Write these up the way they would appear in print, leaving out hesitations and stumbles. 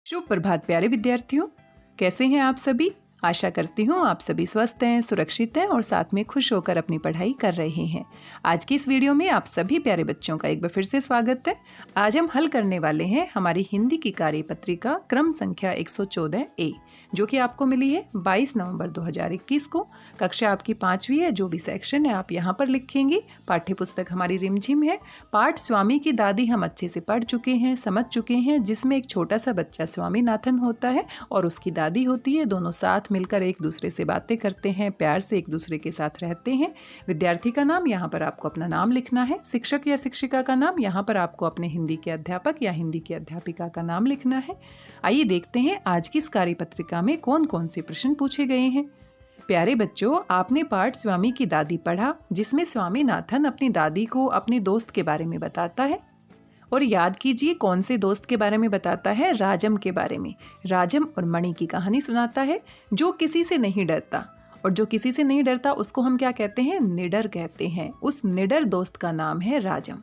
शुभ प्रभात प्यारे विद्यार्थियों, कैसे हैं आप सभी। आशा करती हूँ आप सभी स्वस्थ हैं, सुरक्षित हैं और साथ में खुश होकर अपनी पढ़ाई कर रहे हैं। आज की इस वीडियो में आप सभी प्यारे बच्चों का एक बार फिर से स्वागत है। आज हम हल करने वाले हैं हमारी हिंदी की कार्यपत्रिका क्रम संख्या 114 ए, जो कि आपको मिली है 22 नवंबर 2021 को। कक्षा आपकी 5वीं है। जो भी सेक्शन है आप यहाँ पर लिखेंगे। पाठ्य पुस्तक हमारी रिमझिम है। पाठ स्वामी की दादी हम अच्छे से पढ़ चुके हैं, समझ चुके हैं, जिसमें एक छोटा सा बच्चा स्वामीनाथन होता है और उसकी दादी होती है। दोनों साथ मिलकर एक दूसरे से बातें करते हैं, प्यार से एक दूसरे के साथ रहते हैं। विद्यार्थी का नाम यहाँ पर आपको अपना नाम लिखना है। शिक्षक या शिक्षिका का नाम यहाँ पर आपको अपने हिंदी के अध्यापक या हिंदी की अध्यापिका का नाम लिखना है। आइए देखते हैं आज की इस कार्यपत्रिका में कौन कौन से प्रश्न पूछे गए हैं। प्यारे बच्चों, आपने पाठ स्वामी की दादी पढ़ा, जिसमें स्वामीनाथन अपनी दादी को अपने दोस्त के बारे में बताता है। और याद कीजिए कौन से दोस्त के बारे में बताता है। राजम के बारे में। राजम और मणि की कहानी सुनाता है, जो किसी से नहीं डरता। और जो किसी से नहीं डरता उसको हम क्या कहते हैं? निडर कहते हैं। उस निडर दोस्त का नाम है राजम।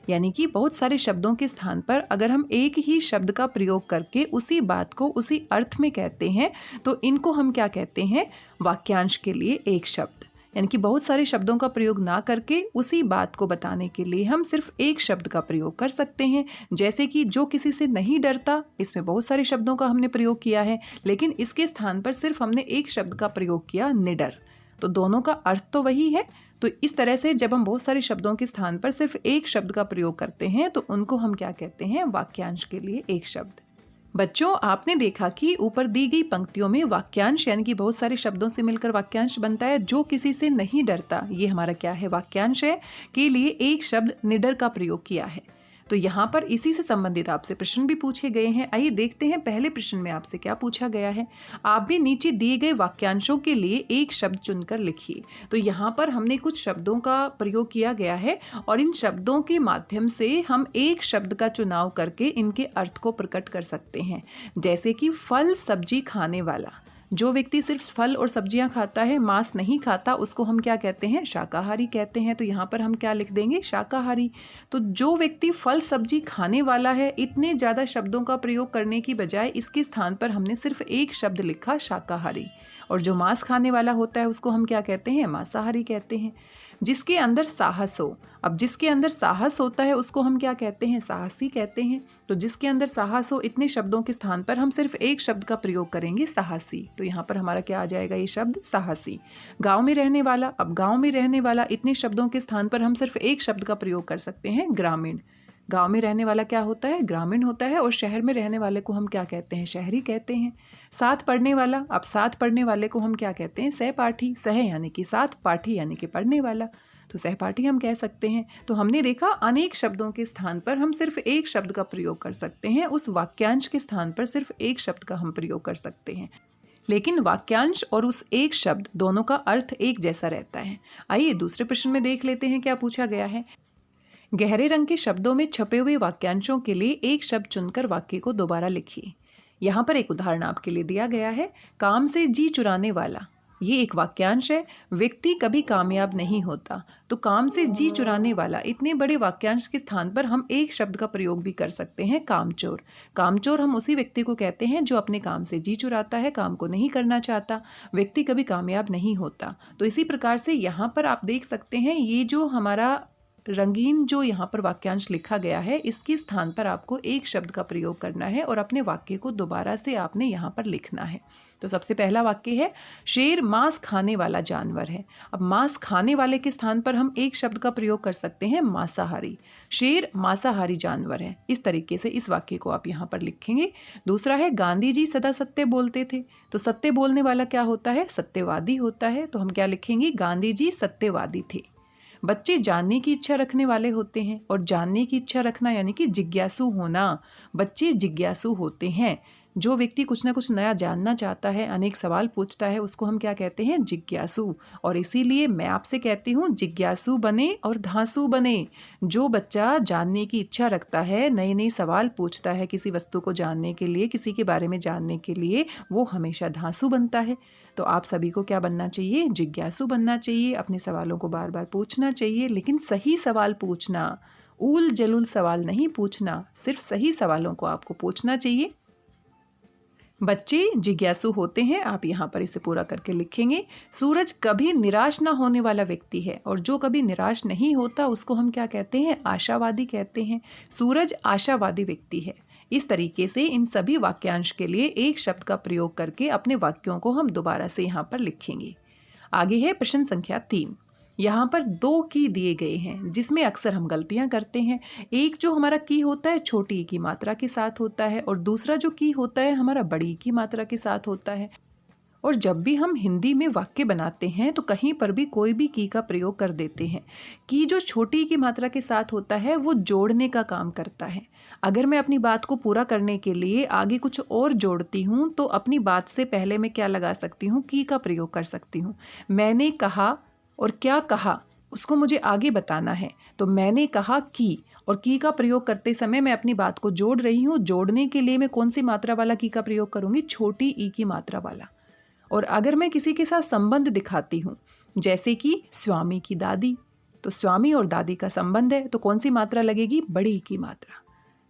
यानी कि बहुत सारे शब्दों के स्थान पर अगर हम एक ही शब्द का प्रयोग करके उसी बात को उसी अर्थ में कहते हैं तो इनको हम क्या कहते हैं? वाक्यांश के लिए एक शब्द। यानी कि बहुत सारे शब्दों का प्रयोग ना करके उसी बात को बताने के लिए हम सिर्फ एक शब्द का प्रयोग कर सकते हैं। जैसे कि जो किसी से नहीं डरता, इसमें बहुत सारे शब्दों का हमने प्रयोग किया है, लेकिन इसके स्थान पर सिर्फ हमने एक शब्द का प्रयोग किया, निडर। तो दोनों का अर्थ तो वही है। तो इस तरह से जब हम बहुत सारे शब्दों के स्थान पर सिर्फ एक शब्द का प्रयोग करते हैं तो उनको हम क्या कहते हैं? वाक्यांश के लिए एक शब्द। बच्चों, आपने देखा कि ऊपर दी गई पंक्तियों में वाक्यांश यानी कि बहुत सारे शब्दों से मिलकर वाक्यांश बनता है। जो किसी से नहीं डरता, ये हमारा क्या है? वाक्यांश है। के लिए एक शब्द निडर का प्रयोग किया है। तो यहाँ पर इसी से संबंधित आपसे प्रश्न भी पूछे गए हैं। आइए देखते हैं पहले प्रश्न में आपसे क्या पूछा गया है। आप भी नीचे दिए गए वाक्यांशों के लिए एक शब्द चुनकर लिखिए। तो यहाँ पर हमने कुछ शब्दों का प्रयोग किया गया है और इन शब्दों के माध्यम से हम एक शब्द का चुनाव करके इनके अर्थ को प्रकट कर सकते हैं। जैसे कि फल सब्जी खाने वाला। जो व्यक्ति सिर्फ फल और सब्जियां खाता है, मांस नहीं खाता, उसको हम क्या कहते हैं? शाकाहारी कहते हैं। तो यहाँ पर हम क्या लिख देंगे? शाकाहारी। तो जो व्यक्ति फल सब्जी खाने वाला है, इतने ज़्यादा शब्दों का प्रयोग करने की बजाय इसके स्थान पर हमने सिर्फ एक शब्द लिखा, शाकाहारी। और जो मांस खाने वाला होता है उसको हम क्या कहते हैं? मांसाहारी कहते हैं। जिसके अंदर साहस हो। अब जिसके अंदर साहस होता है उसको हम क्या कहते हैं? साहसी कहते हैं। तो जिसके अंदर साहस हो, इतने शब्दों के स्थान पर हम सिर्फ एक शब्द का प्रयोग करेंगे, साहसी। तो यहाँ पर हमारा क्या आ जाएगा? ये शब्द साहसी। गांव में रहने वाला। अब गांव में रहने वाला, इतने शब्दों के स्थान पर हम सिर्फ एक शब्द का प्रयोग कर सकते हैं, ग्रामीण। गांव में रहने वाला क्या होता है? ग्रामीण होता है। और शहर में रहने वाले को हम क्या कहते हैं? शहरी कहते हैं। साथ पढ़ने वाला। अब साथ पढ़ने वाले को हम क्या कहते हैं? सहपाठी। सह यानी कि साथ, पाठी यानी कि पढ़ने वाला, तो सहपाठी हम कह सकते हैं। तो हमने देखा अनेक शब्दों के स्थान पर हम सिर्फ एक शब्द का प्रयोग कर सकते हैं। उस वाक्यांश के स्थान पर सिर्फ एक शब्द का हम प्रयोग कर सकते हैं, लेकिन वाक्यांश और उस एक शब्द दोनों का अर्थ एक जैसा रहता है। आइए दूसरे प्रश्न में देख लेते हैं क्या पूछा गया है। गहरे रंग के शब्दों में छपे हुए वाक्यांशों के लिए एक शब्द चुनकर वाक्य को दोबारा लिखिए। यहाँ पर एक उदाहरण आपके लिए दिया गया है। काम से जी चुराने वाला, ये एक वाक्यांश है। व्यक्ति कभी कामयाब नहीं होता। तो काम से जी चुराने वाला, इतने बड़े वाक्यांश के स्थान पर हम एक शब्द का प्रयोग भी कर सकते हैं, कामचोर। कामचोर हम उसी व्यक्ति को कहते हैं जो अपने काम से जी चुराता है, काम को नहीं करना चाहता। व्यक्ति कभी कामयाब नहीं होता। तो इसी प्रकार से यहाँ पर आप देख सकते हैं, ये जो हमारा रंगीन जो यहाँ पर वाक्यांश लिखा गया है, इसके स्थान पर आपको एक शब्द का प्रयोग करना है और अपने वाक्य को दोबारा से आपने यहाँ पर लिखना है। तो सबसे पहला वाक्य है, शेर मांस खाने वाला जानवर है। अब मांस खाने वाले के स्थान पर हम एक शब्द का प्रयोग कर सकते हैं, मांसाहारी। शेर मांसाहारी जानवर है। इस तरीके से इस वाक्य को आप यहाँ पर लिखेंगे। दूसरा है, गांधी जी सदा सत्य बोलते थे। तो सत्य बोलने वाला क्या होता है? सत्यवादी होता है। तो हम क्या लिखेंगे? गांधी जी सत्यवादी थे। बच्चे जानने की इच्छा रखने वाले होते हैं। और जानने की इच्छा रखना यानी कि जिज्ञासु होना। बच्चे जिज्ञासु होते हैं। जो व्यक्ति कुछ ना कुछ नया जानना चाहता है, अनेक सवाल पूछता है, उसको हम क्या कहते हैं? जिज्ञासु। और इसीलिए मैं आपसे कहती हूँ, जिज्ञासु बने और धांसू बने। जो बच्चा जानने की इच्छा रखता है, नए नए सवाल पूछता है किसी वस्तु को जानने के लिए, किसी के बारे में जानने के लिए, वो हमेशा धांसू बनता है। तो आप सभी को क्या बनना चाहिए? जिज्ञासु बनना चाहिए। अपने सवालों को बार बार पूछना चाहिए, लेकिन सही सवाल पूछना। ऊल जलूल सवाल नहीं पूछना, सिर्फ सही सवालों को आपको पूछना चाहिए। बच्चे जिज्ञासु होते हैं, आप यहाँ पर इसे पूरा करके लिखेंगे। सूरज कभी निराश ना होने वाला व्यक्ति है, और जो कभी निराश नहीं होता उसको हम क्या कहते हैं? आशावादी कहते हैं। सूरज आशावादी व्यक्ति है। इस तरीके से इन सभी वाक्यांश के लिए एक शब्द का प्रयोग करके अपने वाक्यों को हम दोबारा से यहाँ पर लिखेंगे। आगे है प्रश्न संख्या 3। यहाँ पर 2 की दिए गए हैं, जिसमें अक्सर हम गलतियां करते हैं। एक जो हमारा की होता है छोटी की मात्रा के साथ होता है, और दूसरा जो की होता है हमारा बड़ी की मात्रा के साथ होता है। और जब भी हम हिंदी में वाक्य बनाते हैं तो कहीं पर भी कोई भी की का प्रयोग कर देते हैं। की जो छोटी की मात्रा के साथ होता है वो जोड़ने का काम करता है। अगर मैं अपनी बात को पूरा करने के लिए आगे कुछ और जोड़ती हूँ तो अपनी बात से पहले मैं क्या लगा सकती हूँ? की का प्रयोग कर सकती हूँ। मैंने कहा और क्या कहा उसको मुझे आगे बताना है, तो मैंने कहा की, और की का प्रयोग करते समय मैं अपनी बात को जोड़ रही हूँ। जोड़ने के लिए मैं कौन सी मात्रा वाला की का प्रयोग करूँगी? छोटी ई की मात्रा वाला। और अगर मैं किसी के साथ संबंध दिखाती हूँ, जैसे कि स्वामी की दादी, तो स्वामी और दादी का संबंध है, तो कौन सी मात्रा लगेगी? बड़ी की मात्रा।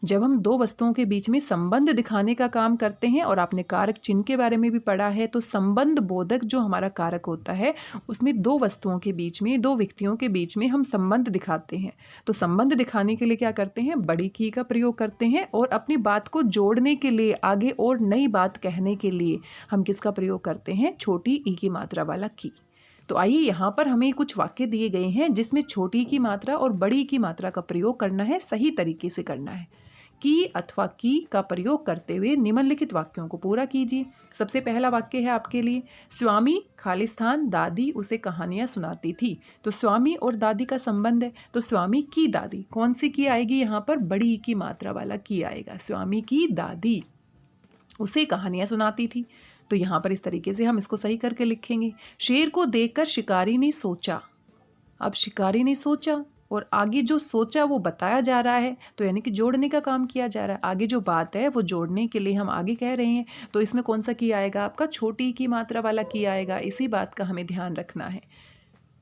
जब हम 2 वस्तुओं के बीच में संबंध दिखाने का काम करते हैं, और आपने कारक चिन्ह के बारे में भी पढ़ा है, तो संबंध बोधक जो हमारा कारक होता है उसमें 2 वस्तुओं के बीच में, 2 व्यक्तियों के बीच में हम संबंध दिखाते हैं। तो संबंध दिखाने के लिए क्या करते हैं? बड़ी की का प्रयोग करते हैं। और अपनी बात को जोड़ने के लिए, आगे और नई बात कहने के लिए हम किसका प्रयोग करते हैं? छोटी ई की मात्रा वाला की। तो आइए यहाँ पर हमें कुछ वाक्य दिए गए हैं जिसमें छोटी की मात्रा और बड़ी की मात्रा का प्रयोग करना है, सही तरीके से करना है। की अथवा की का प्रयोग करते हुए निम्नलिखित वाक्यों को पूरा कीजिए। सबसे पहला वाक्य है आपके लिए, स्वामी खालिस्तान दादी उसे कहानियां सुनाती थी। तो स्वामी और दादी का संबंध है, तो स्वामी की दादी, कौन सी की आएगी यहाँ पर? बड़ी की मात्रा वाला की आएगा। स्वामी की दादी उसे कहानियां सुनाती थी। तो यहाँ पर इस तरीके से हम इसको सही करके लिखेंगे। शेर को देखकर शिकारी ने सोचा। अब शिकारी ने सोचा और आगे जो सोचा वो बताया जा रहा है, तो यानी कि जोड़ने का काम किया जा रहा है। आगे जो बात है वो जोड़ने के लिए हम आगे कह रहे हैं, तो इसमें कौन सा की आएगा? आपका छोटी की मात्रा वाला की आएगा। इसी बात का हमें ध्यान रखना है।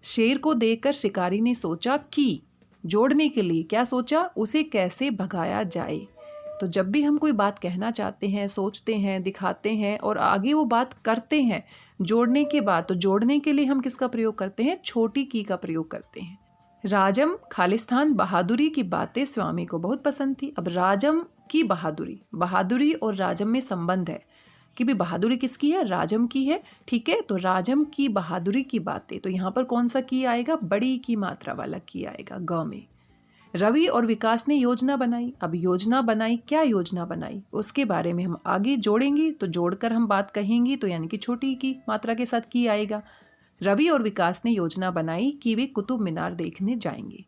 शेर को देखकर शिकारी ने सोचा कि, जोड़ने के लिए क्या सोचा? उसे कैसे भगाया जाए। तो जब भी हम कोई बात कहना चाहते हैं, सोचते हैं, दिखाते हैं और आगे वो बात करते हैं जोड़ने के बाद, तो जोड़ने के लिए हम किसका प्रयोग करते हैं? छोटी की का प्रयोग करते हैं। राजम खालिस्तान बहादुरी की बातें स्वामी को बहुत पसंद थी। अब राजम की बहादुरी, बहादुरी और राजम में संबंध है कि भी बहादुरी किसकी है? राजम की है। ठीक है, तो राजम की बहादुरी की बातें, तो यहाँ पर कौन सा की आएगा? बड़ी की मात्रा वाला की आएगा, ग में। रवि और विकास ने योजना बनाई। अब योजना बनाई, क्या योजना बनाई उसके बारे में हम आगे जोड़ेंगे, तो जोड़कर हम बात कहेंगे, तो यानी कि छोटी की मात्रा के साथ की आएगा। रवि और विकास ने योजना बनाई कि वे कुतुब मीनार देखने जाएंगे।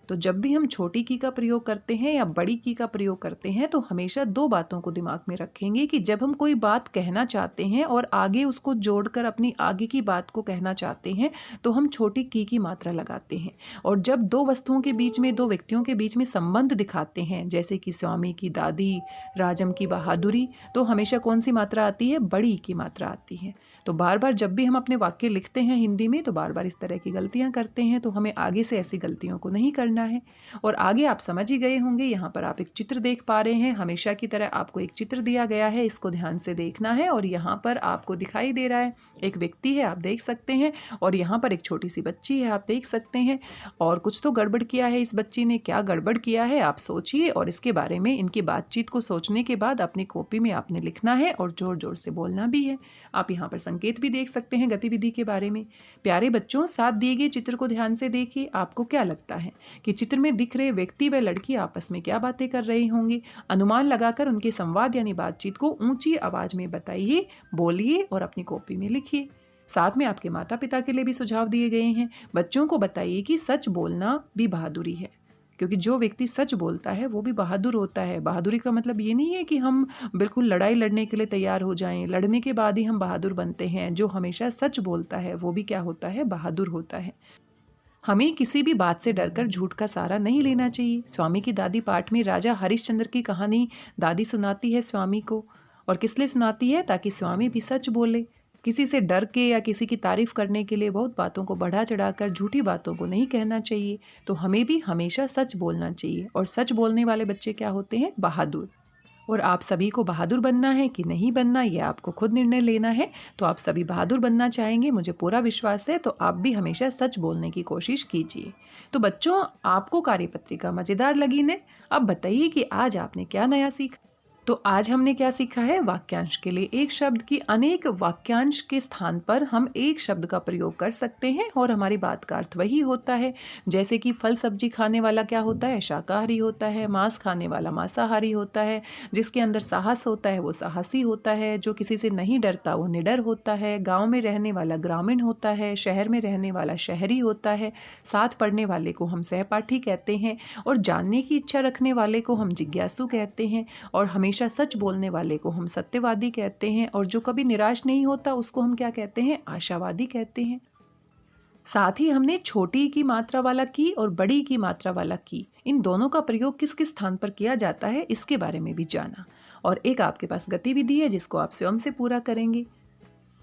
तो जब भी हम छोटी की का प्रयोग करते हैं या बड़ी की का प्रयोग करते हैं, तो हमेशा 2 बातों को दिमाग में रखेंगे कि जब हम कोई बात कहना चाहते हैं और आगे उसको जोड़कर अपनी आगे की बात को कहना चाहते हैं, तो हम छोटी की मात्रा लगाते हैं। और जब 2 वस्तुओं के बीच में, 2 व्यक्तियों के बीच में संबंध दिखाते हैं, जैसे कि स्वामी की दादी, राजम की बहादुरी, तो हमेशा कौन सी मात्रा आती है? बड़ी की मात्रा आती है। तो बार बार जब भी हम अपने वाक्य लिखते हैं हिंदी में, तो बार बार इस तरह की गलतियां करते हैं, तो हमें आगे से ऐसी गलतियों को नहीं करना है। और आगे आप समझ ही गए होंगे। यहाँ पर आप एक चित्र देख पा रहे हैं। हमेशा की तरह आपको एक चित्र दिया गया है, इसको ध्यान से देखना है। और यहाँ पर आपको दिखाई दे रहा है एक व्यक्ति है, आप देख सकते हैं, और यहाँ पर एक छोटी सी बच्ची है, आप देख सकते हैं। और कुछ तो गड़बड़ किया है इस बच्ची ने। क्या गड़बड़ किया है आप सोचिए, और इसके बारे में, इनकी बातचीत को सोचने के बाद अपनी कॉपी में आपने लिखना है और जोर जोर से बोलना भी है। आप यहाँ पर संकेत भी देख सकते हैं गतिविधि के बारे में। प्यारे बच्चों, साथ दिए गए चित्र को ध्यान से देखिए। आपको क्या लगता है कि चित्र में दिख रहे व्यक्ति व लड़की आपस में क्या बातें कर रहे होंगे? अनुमान लगाकर उनके संवाद यानी बातचीत को ऊंची आवाज में बताइए, बोलिए और अपनी कॉपी में लिखिए। साथ में आपके माता पिता के लिए भी सुझाव दिए गए हैं। बच्चों को बताइए कि सच बोलना भी बहादुरी है, क्योंकि जो व्यक्ति सच बोलता है वो भी बहादुर होता है। बहादुरी का मतलब ये नहीं है कि हम बिल्कुल लड़ाई लड़ने के लिए तैयार हो जाएं, लड़ने के बाद ही हम बहादुर बनते हैं। जो हमेशा सच बोलता है वो भी क्या होता है? बहादुर होता है। हमें किसी भी बात से डरकर झूठ का सहारा नहीं लेना चाहिए। स्वामी की दादी पाठ में राजा हरिश्चंद्र की कहानी दादी सुनाती है स्वामी को, और किस लिए सुनाती है? ताकि स्वामी भी सच बोले। किसी से डर के या किसी की तारीफ करने के लिए बहुत बातों को बढ़ा चढ़ाकर झूठी बातों को नहीं कहना चाहिए। तो हमें भी हमेशा सच बोलना चाहिए, और सच बोलने वाले बच्चे क्या होते हैं? बहादुर। और आप सभी को बहादुर बनना है कि नहीं बनना, ये आपको खुद निर्णय लेना है। तो आप सभी बहादुर बनना चाहेंगे, मुझे पूरा विश्वास है। तो आप भी हमेशा सच बोलने की कोशिश कीजिए। तो बच्चों, आपको कार्यपत्रिका मज़ेदार लगी ने? अब बताइए कि आज आपने क्या नया सीखा। तो आज हमने क्या सीखा है? वाक्यांश के लिए एक शब्द की अनेक वाक्यांश के स्थान पर हम एक शब्द का प्रयोग कर सकते हैं और हमारी बात का अर्थ वही होता है। जैसे कि फल सब्जी खाने वाला क्या होता है? शाकाहारी होता है। मांस खाने वाला मांसाहारी होता है। जिसके अंदर साहस होता है वो साहसी होता है। जो किसी से नहीं डरता वो निडर होता है। गांव में रहने वाला ग्रामीण होता है। शहर में रहने वाला शहरी होता है। साथ पढ़ने वाले को हम सहपाठी कहते हैं और जानने की इच्छा रखने वाले को हम जिज्ञासु कहते हैं और हमेशा सच बोलने वाले को हम सत्यवादी कहते हैं और जो कभी निराश नहीं होता उसको हम क्या कहते हैं? आशावादी कहते हैं। साथ ही हमने छोटी की मात्रा वाला की और बड़ी की मात्रा वाला की, इन दोनों का प्रयोग किस किस स्थान पर किया जाता है इसके बारे में भी जाना। और एक आपके पास गतिविधि है जिसको आप स्वयं से पूरा करेंगे।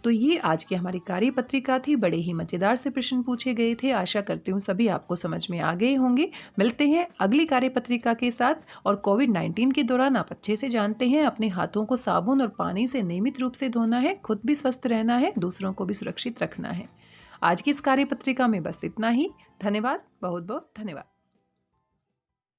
तो ये आज की हमारी कार्यपत्रिका थी। बड़े ही मजेदार से प्रश्न पूछे गए थे। आशा करती हूँ सभी आपको समझ में आ गए होंगे। मिलते हैं अगली कार्यपत्रिका के साथ। और कोविड-19 के दौरान आप अच्छे से जानते हैं अपने हाथों को साबुन और पानी से नियमित रूप से धोना है, खुद भी स्वस्थ रहना है, दूसरों को भी सुरक्षित रखना है। आज की इस कार्यपत्रिका में बस इतना ही। धन्यवाद, बहुत बहुत धन्यवाद।